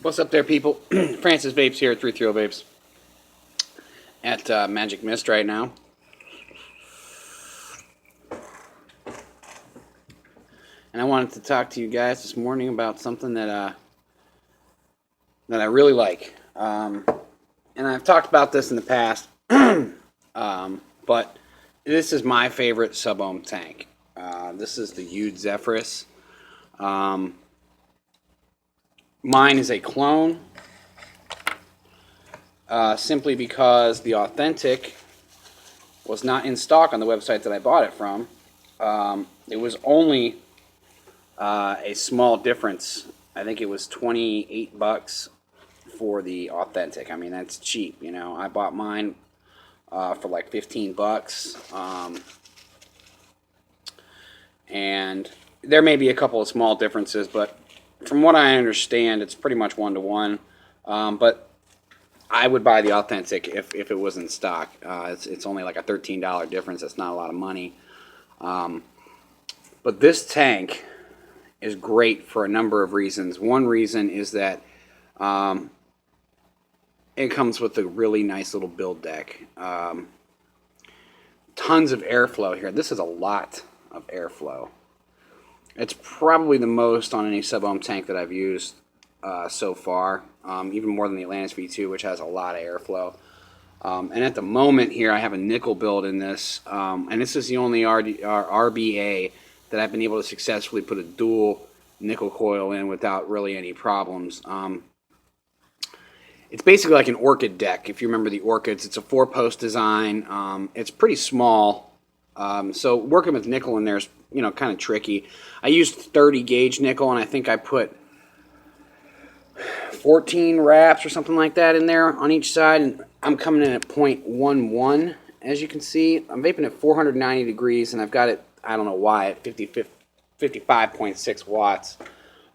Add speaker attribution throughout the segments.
Speaker 1: What's up there, people? Francis Vapes here at 330 Vapes at Magic Mist right now. And I wanted to talk to you guys this morning about something that I really like. And I've talked about this in the past, but this is my favorite sub-ohm tank. This is the huge Zephyrus. Mine is a clone, simply because the authentic was not in stock on the website that I bought it from. It was only a small difference. I think it was $28 for the authentic. I mean, that's cheap, you know. I bought mine for like $15. And there may be a couple of small differences, but from what I understand, it's pretty much one-to-one. But I would buy the authentic if it was in stock. It's only like a $13 difference. That's not a lot of money. But this tank is great for a number of reasons. One reason is that it comes with a really nice little build deck. Tons of airflow here. This is a lot of airflow. It's probably the most on any sub-ohm tank that I've used so far, even more than the Atlantis V2, which has a lot of airflow. And at the moment here, I have a nickel build in this, and this is the only RBA that I've been able to successfully put a dual nickel coil in without really any problems. It's basically like an orchid deck. If you remember the orchids, it's a 4-post design. It's pretty small, so working with nickel in there is, you know, kind of tricky. I used 30 gauge nickel, and I think I put 14 wraps or something like that in there on each side, and I'm coming in at 0.11, as you can see. I'm vaping at 490 degrees, and I've got it, I don't know why, at 55.6 watts.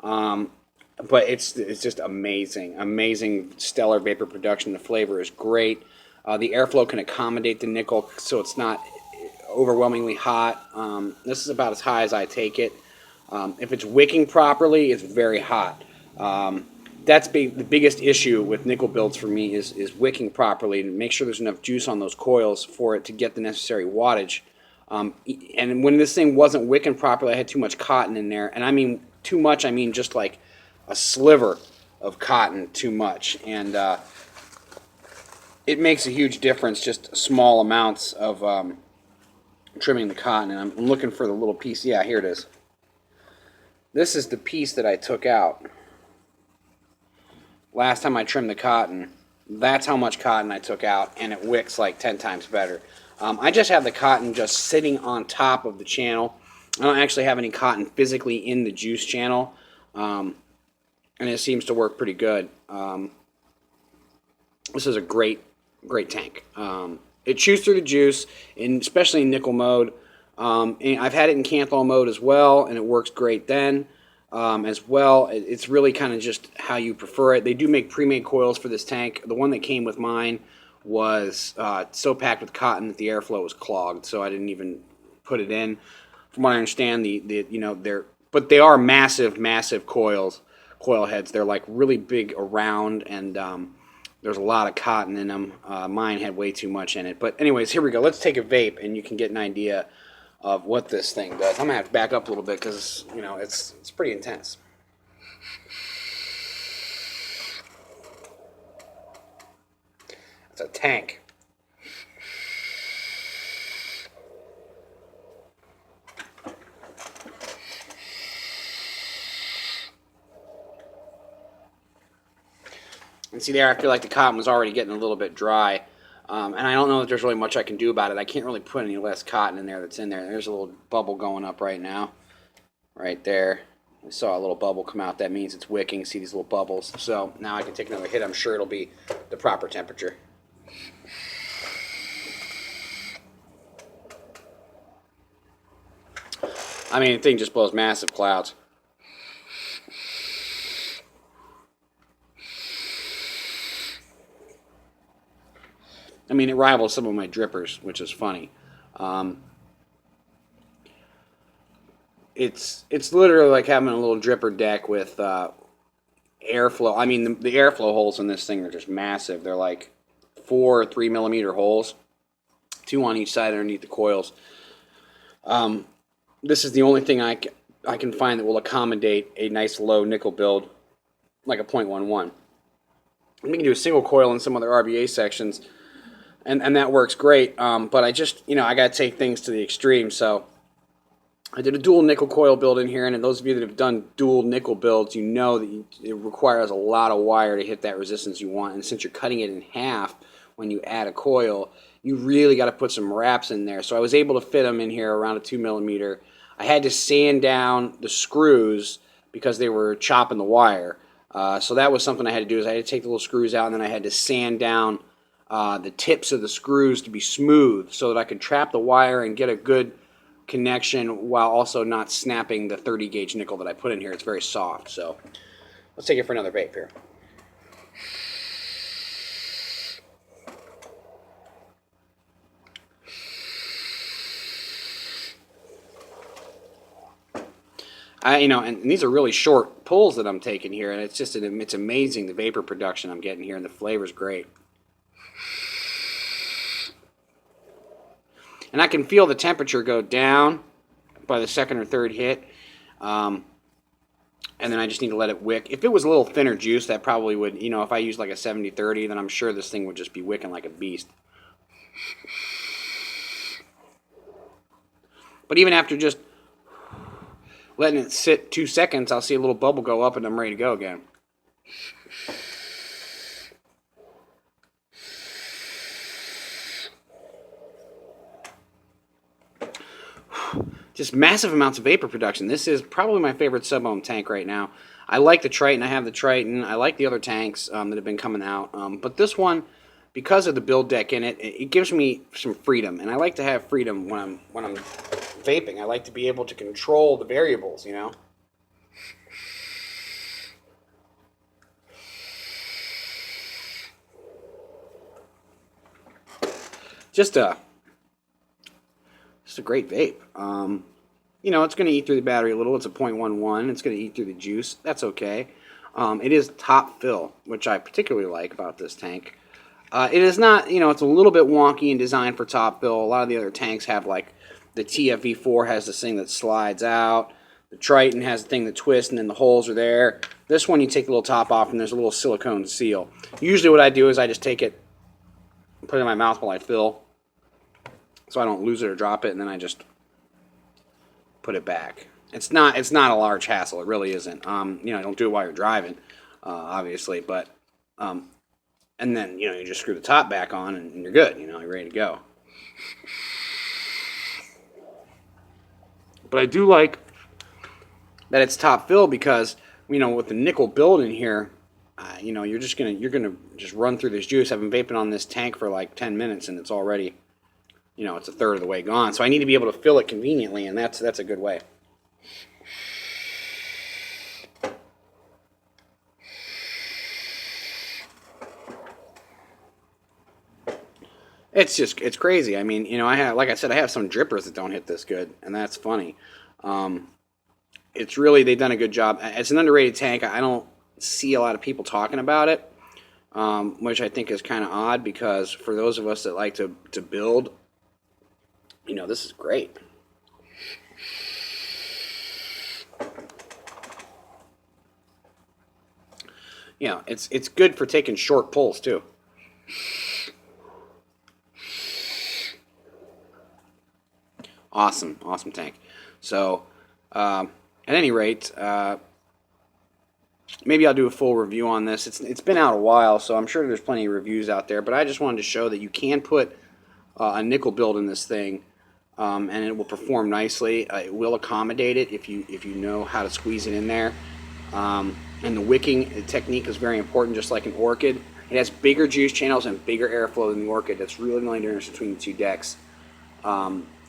Speaker 1: But it's just amazing stellar vapor production. The flavor is great. The airflow can accommodate the nickel, so it's not overwhelmingly hot. This is about as high as I take it. If it's wicking properly, it's very hot. That's the biggest issue with nickel builds for me is wicking properly, and make sure there's enough juice on those coils for it to get the necessary wattage. And when this thing wasn't wicking properly, I had too much cotton in there. And I mean too much, I mean just like a sliver of cotton too much. And it makes a huge difference, just small amounts of trimming the cotton. And I'm looking for the little piece. Yeah, here it is. This is the piece that I took out last time I trimmed the cotton. That's how much cotton I took out, and it wicks like 10 times better. I just have the cotton just sitting on top of the channel. I don't actually have any cotton physically in the juice channel, and it seems to work pretty good. This is a great tank. It chews through the juice, especially in nickel mode. And I've had it in Canthol mode as well, and it works great then as well. It's really kind of just how you prefer it. They do make pre-made coils for this tank. The one that came with mine was so packed with cotton that the airflow was clogged, so I didn't even put it in. From what I understand, but they are massive coil heads. They're like really big around, and there's a lot of cotton in them. Mine had way too much in it. But anyways, here we go. Let's take a vape, and you can get an idea of what this thing does. I'm gonna have to back up a little bit because, you know, it's pretty intense. It's a tank. And see there, I feel like the cotton was already getting a little bit dry. And I don't know that there's really much I can do about it. I can't really put any less cotton in there that's in there. There's a little bubble going up right now. Right there. I saw a little bubble come out. That means it's wicking. See these little bubbles. So now I can take another hit. I'm sure it'll be the proper temperature. I mean, the thing just blows massive clouds. I mean, it rivals some of my drippers, which is funny. It's literally like having a little dripper deck with a airflow. I mean, the airflow holes in this thing are just massive. They're like 4 3mm holes, 2 on each side underneath the coils. This is the only thing I can find that will accommodate a nice low nickel build like a .11. We can do a single coil in some other RBA sections, and that works great. But I just, I got to take things to the extreme. So I did a dual nickel coil build in here, and those of you that have done dual nickel builds, you know that it requires a lot of wire to hit that resistance you want. And since you're cutting it in half when you add a coil, you really got to put some wraps in there. So I was able to fit them in here around a 2mm. I had to sand down the screws because they were chopping the wire. So that was something I had to do, is I had to take the little screws out, and then I had to sand down the tips of the screws to be smooth so that I could trap the wire and get a good connection while also not snapping the 30 gauge nickel that I put in here. It's very soft. So let's take it for another vape here. And these are really short pulls that I'm taking here, and it's amazing the vapor production I'm getting here, and the flavor's great. And I can feel the temperature go down by the second or third hit, and then I just need to let it wick. If it was a little thinner juice, that probably would, if I used like a 70-30, then I'm sure this thing would just be wicking like a beast. But even after just letting it sit 2 seconds, I'll see a little bubble go up, and I'm ready to go again. Just massive amounts of vapor production. This is probably my favorite sub-ohm tank right now. I like the Triton. I have the Triton. I like the other tanks that have been coming out. But this one, because of the build deck in it, it gives me some freedom. And I like to have freedom when I'm vaping. I like to be able to control the variables, Just a great vape. It's going to eat through the battery a little. It's a .11. It's going to eat through the juice. That's okay. It is top fill, which I particularly like about this tank. It is not, it's a little bit wonky and designed for top fill. A lot of the other tanks have, like, the TFV4 has this thing that slides out. The Triton has a thing that twists, and then the holes are there. This one, you take the little top off, and there's a little silicone seal. Usually what I do is I just take it, put it in my mouth while I fill, so I don't lose it or drop it, and then I just put it back. It's not a large hassle. It really isn't. Don't do it while you're driving, obviously, but and then you just screw the top back on, and you're good. You're ready to go. But I do like that it's top fill because with the nickel build in here, you're gonna just run through this juice. I've been vaping on this tank for like 10 minutes, and it's already, it's a third of the way gone. So I need to be able to fill it conveniently, and that's a good way. It's crazy. I mean, like I said, I have some drippers that don't hit this good, and that's funny. It's really, they've done a good job. It's an underrated tank. I don't see a lot of people talking about it, which I think is kind of odd, because for those of us that like to build, this is great. It's good for taking short pulls too. Awesome tank. So, at any rate, maybe I'll do a full review on this. It's been out a while, so I'm sure there's plenty of reviews out there. But I just wanted to show that you can put a nickel build in this thing, and it will perform nicely. It will accommodate it if you know how to squeeze it in there. And the wicking technique is very important, just like an Orchid. It has bigger juice channels and bigger airflow than the Orchid. That's really the only difference between the two decks.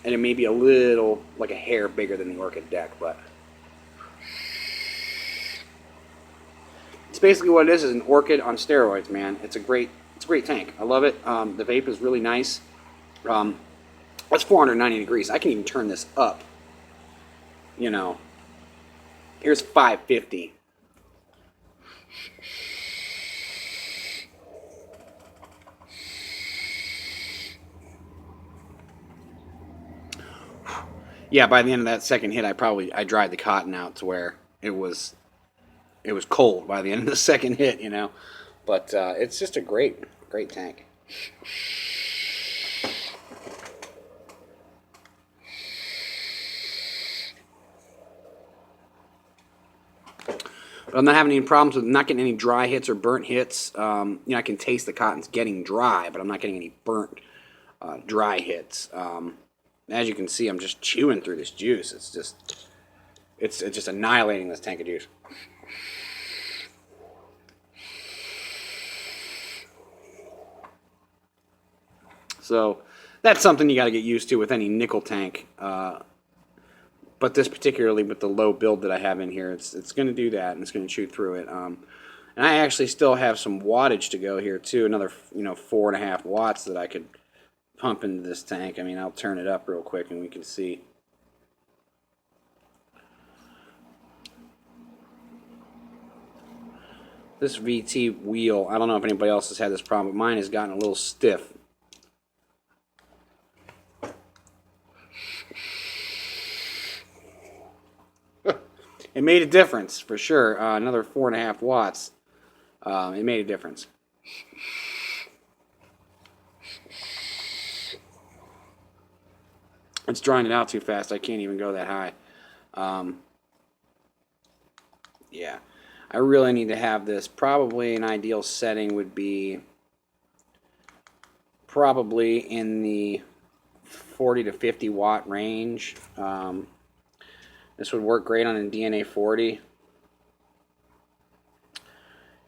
Speaker 1: And it may be a little, like a hair bigger than the Orchid deck, but it's basically what it is an Orchid on steroids, man. It's a great tank. I love it. The vape is really nice. That's 490 degrees. I can even turn this up. Here's 550. yeah, by the end of that second hit, I dried the cotton out to where it was cold by the end of the second hit, you know. But it's just a great tank. But I'm not having any problems with not getting any dry hits or burnt hits. You know, I can taste the cotton's getting dry, but I'm not getting any burnt, dry hits. As you can see, I'm just chewing through this juice. It's just annihilating this tank of juice. So that's something you got to get used to with any nickel tank. But this particularly with the low build that I have in here, it's going to do that, and it's going to chew through it. And I actually still have some wattage to go here too, another 4.5 watts that I could pump into this tank. I mean, I'll turn it up real quick and we can see. This VT wheel, I don't know if anybody else has had this problem, but mine has gotten a little stiff. It made a difference, for sure. Another 4.5 watts. It made a difference. It's drying it out too fast. I can't even go that high. Yeah. I really need to have this. Probably an ideal setting would be probably in the 40 to 50 watt range. This would work great on a DNA 40.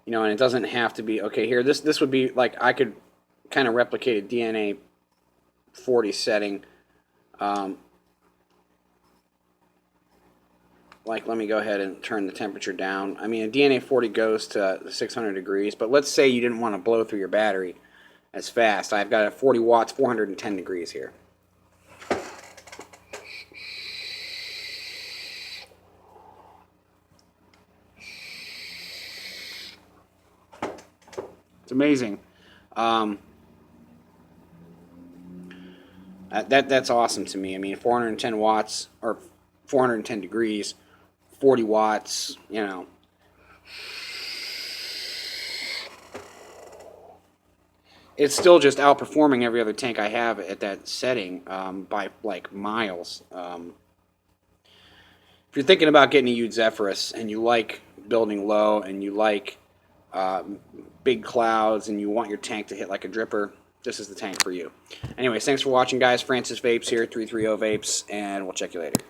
Speaker 1: You know, and it doesn't have to be, okay, here, this would be, like, I could kind of replicate a DNA 40 setting. Like, let me go ahead and turn the temperature down. I mean, a DNA 40 goes to 600 degrees, but let's say you didn't want to blow through your battery as fast. I've got a 40 watts, 410 degrees here. It's amazing. That's awesome to me. I mean, 410 watts or 410 degrees, 40 watts, you know. It's still just outperforming every other tank I have at that setting by like miles. If you're thinking about getting a huge Zephyrus and you like building low and you like big clouds and you want your tank to hit like a dripper, this is the tank for you. Anyways, thanks for watching, guys. Francis Vapes here, 330 Vapes, and we'll check you later.